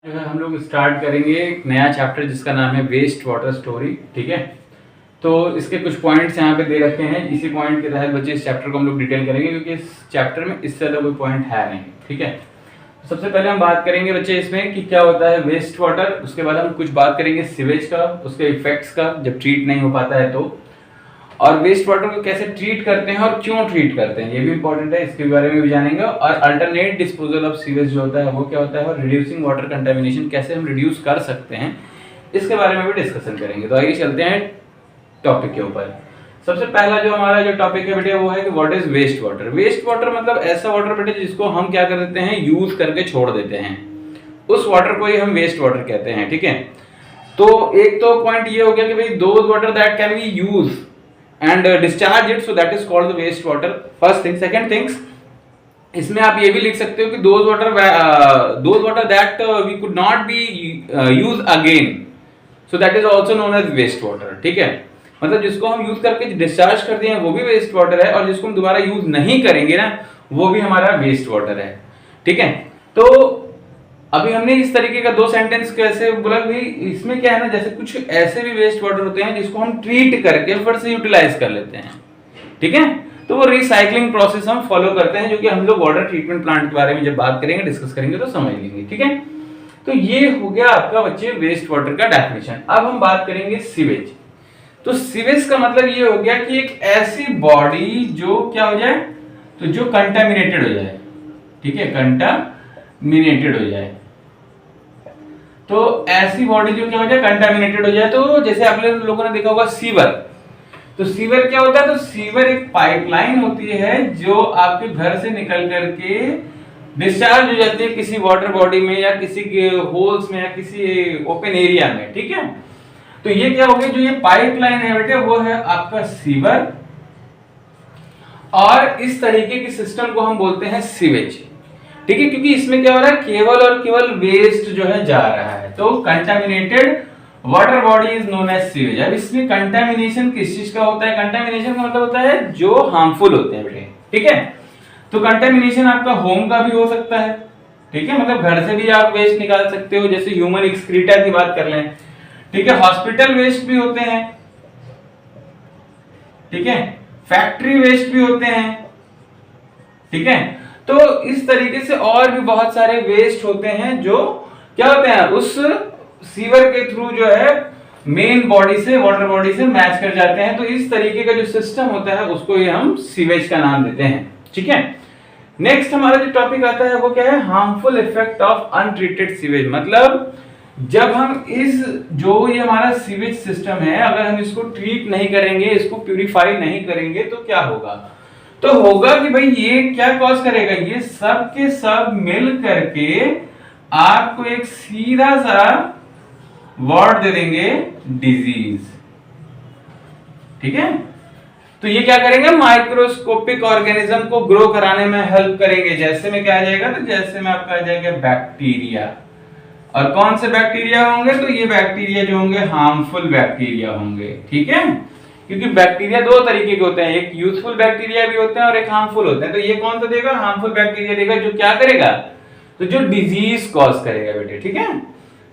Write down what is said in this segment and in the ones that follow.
जो है हम लोग स्टार्ट करेंगे एक नया चैप्टर जिसका नाम है वेस्ट वाटर स्टोरी। ठीक है, तो इसके कुछ पॉइंट्स यहाँ पे दे रखे हैं। इसी पॉइंट के तहत बच्चे इस चैप्टर को हम लोग डिटेल करेंगे, क्योंकि इस चैप्टर में इससे ज़्यादा कोई पॉइंट है नहीं। ठीक है, सबसे पहले हम बात करेंगे बच्चे इसमें कि क्या होता है वेस्ट वाटर। उसके बाद हम कुछ बात करेंगे सीवेज का, उसके इफेक्ट्स का जब ट्रीट नहीं हो पाता है तो, और वेस्ट वाटर को कैसे ट्रीट करते हैं और क्यों ट्रीट करते हैं ये भी इंपॉर्टेंट है, इसके बारे में भी जानेंगे। और अल्टरनेट डिस्पोजल ऑफ सीवेज जो होता है वो क्या होता है, और रिड्यूसिंग वाटर कंटामिनेशन कैसे हम रिड्यूस कर सकते हैं इसके बारे में भी डिस्कशन करेंगे। तो आइए चलते हैं टॉपिक के ऊपर। सबसे पहला जो हमारा जो टॉपिक है बेटे वो है कि what is waste water. Waste water मतलब ऐसा वाटर बेटे जिसको हम क्या कर देते हैं, यूज करके छोड़ देते हैं, उस वाटर को ही हम वेस्ट वाटर कहते हैं। ठीक है, तो एक तो पॉइंट ये हो गया कि भाई those water that can be use and discharge it, so that is called the waste water. First thing. Second things, इसमें आप ये भी लिख सकते हो कि those water that we could not be use again, so that is also known as waste water. ठीक है, मतलब जिसको हम यूज करके डिस्चार्ज कर दिए हैं वो भी वेस्ट वाटर है, और जिसको हम दोबारा यूज नहीं करेंगे ना वो भी हमारा वेस्ट वाटर है। ठीक है, तो अभी हमने इस तरीके का दो सेंटेंस कैसे बोला कि इसमें क्या है ना, जैसे कुछ ऐसे भी वेस्ट वाटर होते हैं जिसको हम ट्रीट करके फिर से यूटिलाइज कर लेते हैं। ठीक है, तो वो रिसाइकलिंग प्रोसेस हम फॉलो करते हैं, जो कि हम लोग वाटर ट्रीटमेंट प्लांट के बारे में जब बात करेंगे डिस्कस करेंगे तो समझ लेंगे। ठीक है, तो ये हो गया आपका बच्चे वेस्ट वाटर का डेफिनेशन। अब हम बात करेंगे सीवेज। तो सीवेज का मतलब ये हो गया कि एक ऐसी बॉडी जो क्या हो जाए, तो जो कंटामिनेटेड हो जाए। ठीक है, कंटामिनेटेड हो जाए, तो ऐसी बॉडी जो क्या हो जाए, कंटामिनेटेड हो जाए। तो जैसे आप लोगों ने देखा होगा सीवर, तो सीवर क्या होता है, तो सीवर एक पाइपलाइन होती है जो आपके घर से निकल करके डिस्चार्ज हो जाती है किसी वाटर बॉडी में या किसी के होल्स में या किसी ओपन एरिया में। ठीक है, तो ये क्या हो गया, जो ये पाइपलाइन है बेटे वो है आपका सीवर, और इस तरीके के सिस्टम को हम बोलते हैं सीवेज। ठीक है, क्योंकि इसमें क्या हो रहा है, केवल और केवल वेस्ट जो है जा रहा है। तो contaminated water body is known as sewage. अब इसमें कंटामिनेशन किस चीज का होता है, कंटामिनेशन का मतलब होता है जो हार्मफुल होते हैं बेटे। ठीक है, तो कंटामिनेशन आपका होम का भी हो सकता है। ठीक है, मतलब घर से भी आप वेस्ट निकाल सकते हो, जैसे ह्यूमन एक्सक्रीटा की बात कर लें। ठीक है, हॉस्पिटल वेस्ट भी होते हैं। ठीक है, फैक्ट्री वेस्ट भी होते हैं। ठीक है, तो इस तरीके से और भी बहुत सारे वेस्ट होते हैं जो क्या होते हैं, उस सीवर के थ्रू जो है मेन बॉडी से, वाटर बॉडी से मैच कर जाते हैं। तो इस तरीके का जो सिस्टम होता है उसको ये हम सीवेज का नाम देते हैं। ठीक है, नेक्स्ट हमारा जो टॉपिक आता है वो क्या है, harmful effect of untreated sewage. मतलब जब हम इस जो ये हमारा सीवेज सिस्टम है, अगर हम इसको ट्रीट नहीं करेंगे, इसको प्यूरिफाई नहीं करेंगे तो क्या होगा, तो होगा कि भाई ये क्या कॉज करेगा, ये सब के सब मिल करके आपको एक सीधा सा वर्ड दे देंगे, डिजीज। ठीक है, तो ये क्या करेंगे, माइक्रोस्कोपिक ऑर्गेनिज्म को ग्रो कराने में हेल्प करेंगे। जैसे में क्या आ जाएगा, तो जैसे में आपका आ जाएगा बैक्टीरिया। और कौन से बैक्टीरिया होंगे, तो ये बैक्टीरिया जो होंगे हार्मफुल बैक्टीरिया होंगे। ठीक है, क्योंकि बैक्टीरिया दो तरीके के होते हैं, एक यूजफुल बैक्टीरिया भी होते हैं और एक हार्मफुल होते हैं। तो ये कौन सा देगा, हार्मफुल बैक्टीरिया देगा, जो क्या करेगा, तो जो डिजीज कॉज करेगा बेटे। ठीक है,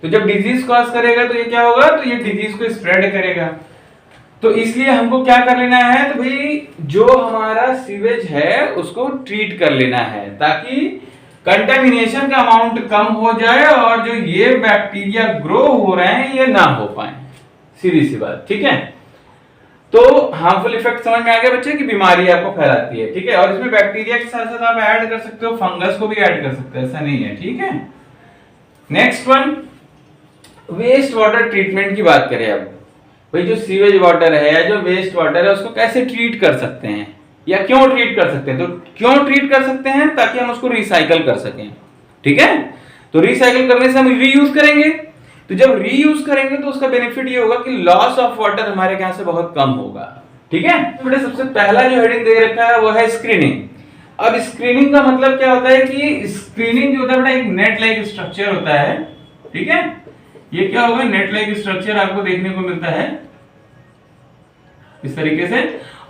तो जब डिजीज कॉज करेगा तो ये क्या होगा, तो ये डिजीज को स्प्रेड करेगा। तो इसलिए हमको क्या कर लेना है, तो भाई जो हमारा सीवेज है उसको ट्रीट कर लेना है, ताकि कंटामिनेशन का अमाउंट कम हो जाए और जो ये बैक्टीरिया ग्रो हो रहे हैं ये ना हो पाए। सीधी सी बात। ठीक है, तो हार्मफुल इफेक्ट समझ में आ गया बच्चे, की बीमारी आपको फैलाती है। ठीक है, और इसमें बैक्टीरिया के साथ साथ आप ऐड कर सकते हो, फंगस को भी ऐड कर सकते हो, ऐसा नहीं है। ठीक है, next one, waste water treatment की बात करें। अब भाई जो सीवेज वाटर है या जो वेस्ट वाटर है उसको कैसे ट्रीट कर सकते हैं या क्यों ट्रीट कर सकते हैं, तो क्यों ट्रीट कर सकते हैं, ताकि हम उसको रिसाइकल कर सकें। ठीक है, तो रिसाइकल करने से हम रीयूज करेंगे, तो जब रीयूज करेंगे तो उसका बेनिफिट ये होगा कि लॉस ऑफ वाटर हमारे यहाँ से बहुत कम होगा। ठीक है, तो सबसे पहला जो हेडिंग दे रखा है वो है स्क्रीनिंग। अब स्क्रीनिंग का मतलब क्या होता है, कि स्क्रीनिंग जो होता है बेटा एक नेट लाइक स्ट्रक्चर होता है। ठीक है, ये क्या होगा, नेट लाइक स्ट्रक्चर आपको देखने को मिलता है इस तरीके से।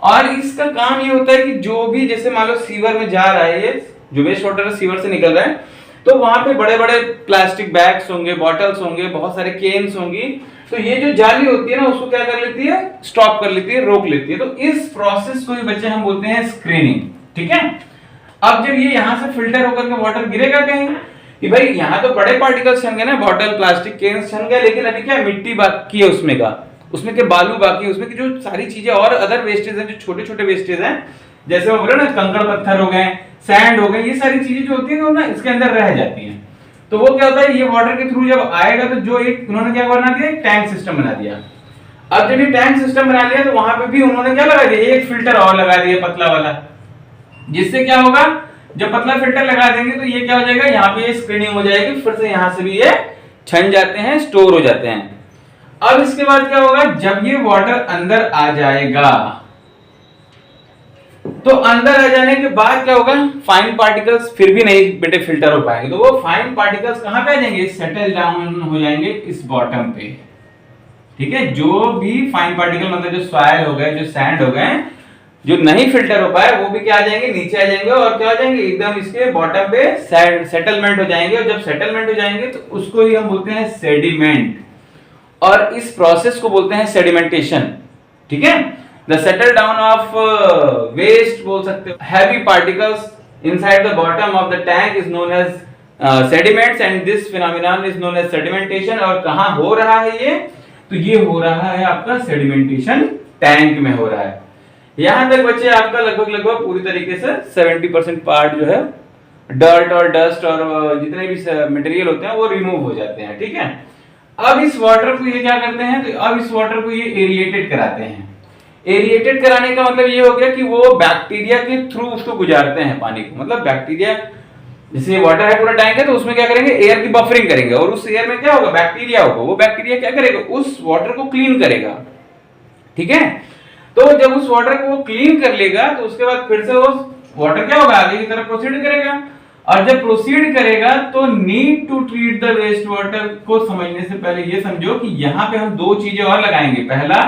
और इसका काम ये होता है कि जो भी, जैसे मान लो सीवर में जा रहा है, ये जो वेस्ट वाटर सीवर से निकल रहा है, तो वहां पे बड़े बड़े प्लास्टिक बैग्स होंगे, बॉटल्स होंगे, बहुत सारे केन्स होंगी, तो ये जो जाली होती है ना उसको क्या कर लेती है, स्टॉप कर लेती है, रोक लेती है। तो इस प्रोसेस को ही बच्चे हम बोलते हैं स्क्रीनिंग, ठीक है। अब जब ये यहां से फिल्टर होकर के वाटर गिरेगा कहीं, कि भाई यहाँ तो बड़े पार्टिकल्स छन गए ना, बॉटल, प्लास्टिक, केन्स छन गए, लेकिन अभी क्या मिट्टी बाकी है उसमें का, उसमें के बालू बाकी है, उसमें की जो सारी चीजें और अदर वेस्टेज है, जो छोटे छोटे वेस्टेज हैं, जैसे वो बोले ना कंकड़ पत्थर हो गए, सैंड हो गए, ये सारी चीजें जो होती है वो ना इसके अंदर रह जाती हैं। तो वो क्या होता है, ये वाटर के थ्रू जब आएगा तो जो एक उन्होंने क्या बना दिया, एक टैंक सिस्टम बना दिया। अब जब ये टैंक सिस्टम बना लिया तो वहां पे भी उन्होंने क्या लगा दिया, एक फिल्टर और लगा दिया पतला वाला, जिससे क्या होगा, जब पतला फिल्टर लगा देंगे तो ये क्या हो जाएगा, यहाँ पे ये स्क्रीनिंग हो जाएगी, फिर से यहाँ से भी ये छन जाते हैं, स्टोर हो जाते हैं। अब इसके बाद क्या होगा, जब ये वाटर अंदर आ जाएगा तो अंदर आ जाने के बाद क्या होगा, फाइन पार्टिकल्स फिर भी नहीं बेटे फिल्टर हो पाएंगे, तो वो फाइन पार्टिकल्स कहां पे आ जाएंगे, सेटल डाउन हो जाएंगे इस बॉटम पे, ठीक है। जो भी फाइन पार्टिकल मतलब जो सॉइल हो गए, जो सैंड हो गए, जो नहीं फिल्टर हो पाए, वो भी क्या आ जाएंगे, नीचे आ जाएंगे, और क्या हो जाएंगे, एकदम इसके बॉटम पे सेटलमेंट हो जाएंगे। और जब सेटलमेंट हो जाएंगे तो उसको ही हम बोलते हैं सेडिमेंट, और इस प्रोसेस को बोलते हैं सेडिमेंटेशन, ठीक है। The settle down of waste बोल सकते हो, heavy particles inside the bottom of the tank is known as sediments, and this phenomenon is known as sedimentation. और कहां हो रहा है ये, तो ये हो रहा है आपका सेडिमेंटेशन टैंक में हो रहा है। यहां तक बच्चे आपका लगभग पूरी तरीके से 70% पार्ट जो है डर्ट और डस्ट और जितने भी मटेरियल होते हैं वो रिमूव हो जाते हैं, ठीक है। अब इस वाटर को ये क्या करते हैं, तो अब इस वाटर को ये एरिएटेड कराते हैं। एरिएटेड कराने का मतलब ये हो गया कि वो बैक्टीरिया के थ्रू उसको गुजारते हैं पानी को, मतलब बैक्टीरिया, जैसे वाटर है पूरा टैंक है तो उसमें क्या करेंगे, एयर की बफरिंग करेंगे, और उस एयर में क्या होगा, बैक्टीरिया होगा, वो बैक्टीरिया क्या करेगा, उस वाटर को क्लीन करेगा, ठीक है। तो जब उस वाटर को क्लीन कर लेगा तो उसके बाद फिर से वो वाटर क्या होगा, आगे की तरफ प्रोसीड करेगा, और जब प्रोसीड करेगा तो need to treat the waste water को समझने से पहले ये समझो कि यहां पे हम दो चीजें और लगाएंगे, पहला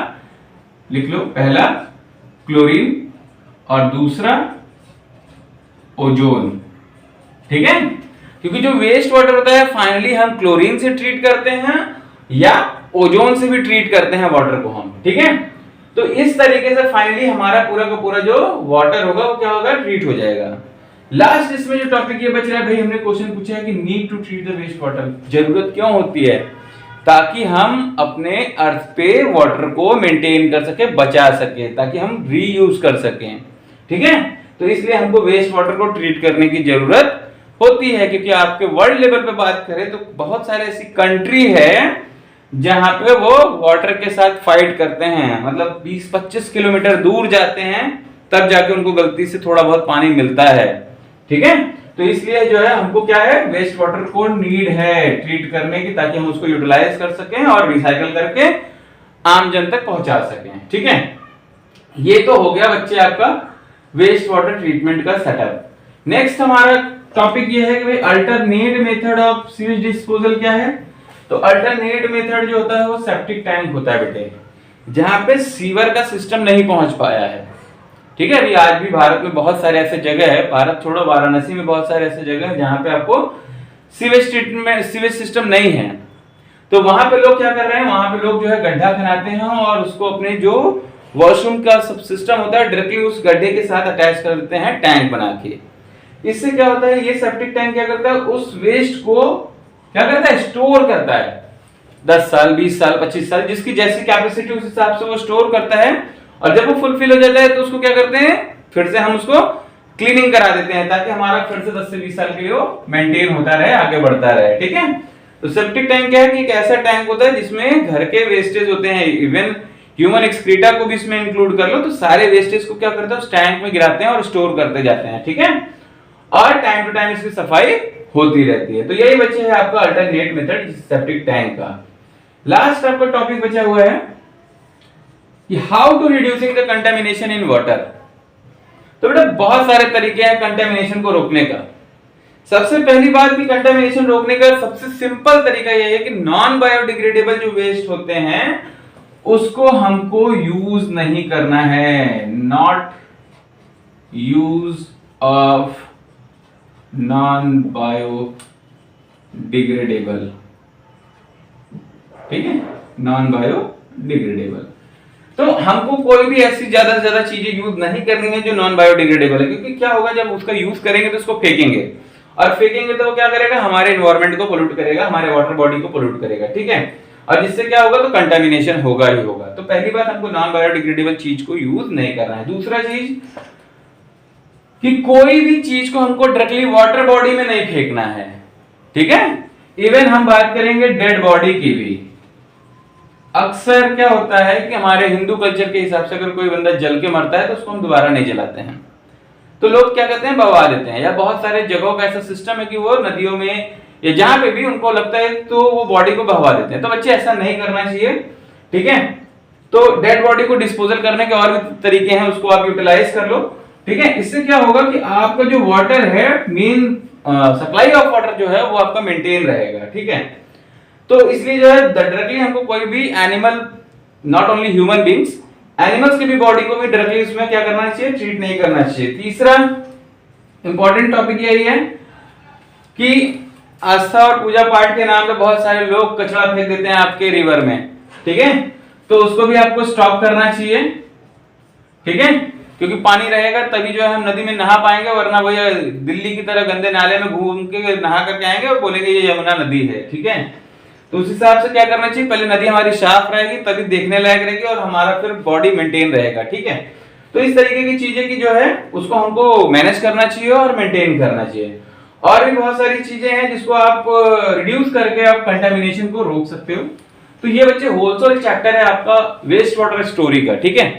लिख लो, पहला क्लोरीन और दूसरा ओजोन, ठीक है। क्योंकि जो वेस्ट वाटर होता है फाइनली हम क्लोरीन से ट्रीट करते हैं या ओजोन से भी ट्रीट करते हैं वाटर को हम, ठीक है। तो इस तरीके से फाइनली हमारा पूरा का पूरा जो वाटर होगा वो क्या होगा, ट्रीट हो जाएगा। लास्ट इसमें जो टॉपिक ये बच रहा है, भाई हमने क्वेश्चन पूछा है कि need to treat the waste water, जरूरत क्यों होती है, ताकि हम अपने अर्थ पे वाटर को मेंटेन कर सके, बचा सके, ताकि हम रीयूज कर सकें, ठीक है। तो इसलिए हमको वेस्ट वाटर को ट्रीट करने की जरूरत होती है, क्योंकि आपके वर्ल्ड लेवल पे बात करें तो बहुत सारे ऐसी कंट्री है जहां पे वो वाटर के साथ फाइट करते हैं, मतलब 20-25 किलोमीटर दूर जाते हैं तब जाके उनको गलती से थोड़ा बहुत पानी मिलता है, ठीक है। तो इसलिए जो है हमको क्या है, वेस्ट वाटर को नीड है ट्रीट करने की, ताकि हम उसको यूटिलाइज कर सकें और रिसाइकल करके आम जन तक पहुंचा सकें, ठीक है। ये तो हो गया बच्चे आपका वेस्ट वाटर ट्रीटमेंट का सेटअप। नेक्स्ट हमारा टॉपिक ये है कि भाई alternate method of sewage disposal क्या है। तो अल्टरनेट मेथड जो होता है वो सेप्टिक टैंक होता है बेटे, जहां पे सीवर का सिस्टम नहीं पहुंच पाया है, ठीक है। अभी आज भी भारत में बहुत सारे ऐसे जगह है, भारत छोड़ो वाराणसी में बहुत सारे ऐसे जगह है जहां पे आपको सीवेज ट्रीटमेंट, सीवेज सिस्टम नहीं है। तो वहां पे लोग क्या कर रहे हैं, वहां पे लोग जो है गड्ढा खनाते हैं और उसको अपने जो वॉशरूम का सब सिस्टम होता है डायरेक्टली उस गड्ढे के साथ अटैच कर देते हैं टैंक बना के। इससे क्या होता है, ये सेप्टिक टैंक क्या करता है, उस वेस्ट को क्या करता है, स्टोर करता है। 10 साल 20 साल 25 साल जिसकी जैसी कैपेसिटी उस हिसाब से वो स्टोर करता है, और जब वो फुलफिल हो जाता है तो उसको क्या करते हैं, फिर से हम उसको क्लीनिंग करा देते हैं, ताकि हमारा फिर से 10 से 20 साल के लिए वो मेंटेन होता रहे, आगे बढ़ता रहे, ठीक है। तो सेप्टिक टैंक क्या है कि एक ऐसा टैंक होता है जिसमें घर के वेस्टेज होते हैं, इवन ह्यूमन एक्सक्रीटा को भी इसमें इंक्लूड कर लो, तो सारे वेस्टेज को क्या करते हैं, उस टैंक में गिराते हैं और स्टोर करते जाते हैं, ठीक है। और टाइम टू टाइम इसकी सफाई होती रहती है। तो यही बच्चे है आपका अल्टरनेट मेथड सेप्टिक टैंक का। लास्ट आपका टॉपिक बचा हुआ है कि how to reducing the contamination in water. तो बेटा बहुत सारे तरीके हैं कंटामिनेशन को रोकने का। सबसे पहली बात कि कंटामिनेशन रोकने का सबसे सिंपल तरीका यह है कि नॉन बायोडिग्रेडेबल जो वेस्ट होते हैं उसको हमको यूज नहीं करना है, not use of non biodegradable degradable, ठीक है, नॉन बायोडिग्रेडेबल। तो हमको कोई भी ऐसी ज्यादा से ज्यादा चीजें यूज नहीं करनी है जो नॉन बायोडिग्रेडेबल है, क्योंकि क्या होगा जब उसका यूज करेंगे तो उसको फेंकेंगे, और फेंकेंगे तो वो क्या करेगा, हमारे एनवायरनमेंट को पोल्यूट करेगा, हमारे वाटर बॉडी को पोल्यूट करेगा, ठीक है, और जिससे क्या होगा, तो कंटामिनेशन होगा ही होगा। तो पहली बात, हमको नॉन बायोडिग्रेडेबल चीज को यूज नहीं करना है। दूसरा चीज कि कोई भी चीज को हमको डायरेक्टली वाटर बॉडी में नहीं फेंकना है, ठीक है। इवन हम बात करेंगे डेड बॉडी की भी, अक्सर क्या होता है कि हमारे हिंदू कल्चर के हिसाब से अगर कोई बंदा जल के मरता है तो उसको हम दोबारा नहीं जलाते हैं, तो लोग क्या करते हैं, बहा देते हैं, या बहुत सारे जगहों का ऐसा सिस्टम है कि वो नदियों में या जहां पे भी उनको लगता है तो वो बॉडी को बहवा देते हैं। तो बच्चे ऐसा नहीं करना चाहिए, ठीक है। तो डेड बॉडी को डिस्पोजल करने के और भी तरीके हैं, उसको आप यूटिलाइज कर लो, ठीक है। इससे क्या होगा कि आपका जो वाटर है, मेन सप्लाई ऑफ वाटर जो है वो आपका मेंटेन रहेगा, ठीक है। तो इसलिए जो है डायरेक्टली हमको कोई भी animal, not only human beings, animals की भी बॉडी को भी डायरेक्टली इसमें क्या करना चाहिए, ट्रीट नहीं करना चाहिए। तीसरा इंपॉर्टेंट टॉपिक यही है कि आस्था और पूजा पाठ के नाम पे बहुत सारे लोग कचरा फेंक देते हैं आपके रिवर में, ठीक है, तो उसको भी आपको स्टॉप करना चाहिए, ठीक है, क्योंकि पानी रहेगा तभी जो है हम नदी में नहा पाएंगे, वरना वही दिल्ली की तरह गंदे नाले में घूम के नहा करके आएंगे और बोलेंगे ये यमुना नदी है, ठीक है। तो उस हिसाब से क्या करना चाहिए, पहले नदी हमारी साफ रहेगी तभी देखने लायक रहेगी और हमारा फिर बॉडी मेंटेन रहेगा, ठीक है। तो इस तरीके की चीजें की जो है उसको हमको मैनेज करना चाहिए और मेंटेन करना चाहिए। और भी बहुत सारी चीजें हैं जिसको आप रिड्यूस करके आप कंटामिनेशन को रोक सकते हो। तो ये बच्चे होल चैप्टर है आपका वेस्ट वाटर स्टोरी का, ठीक है।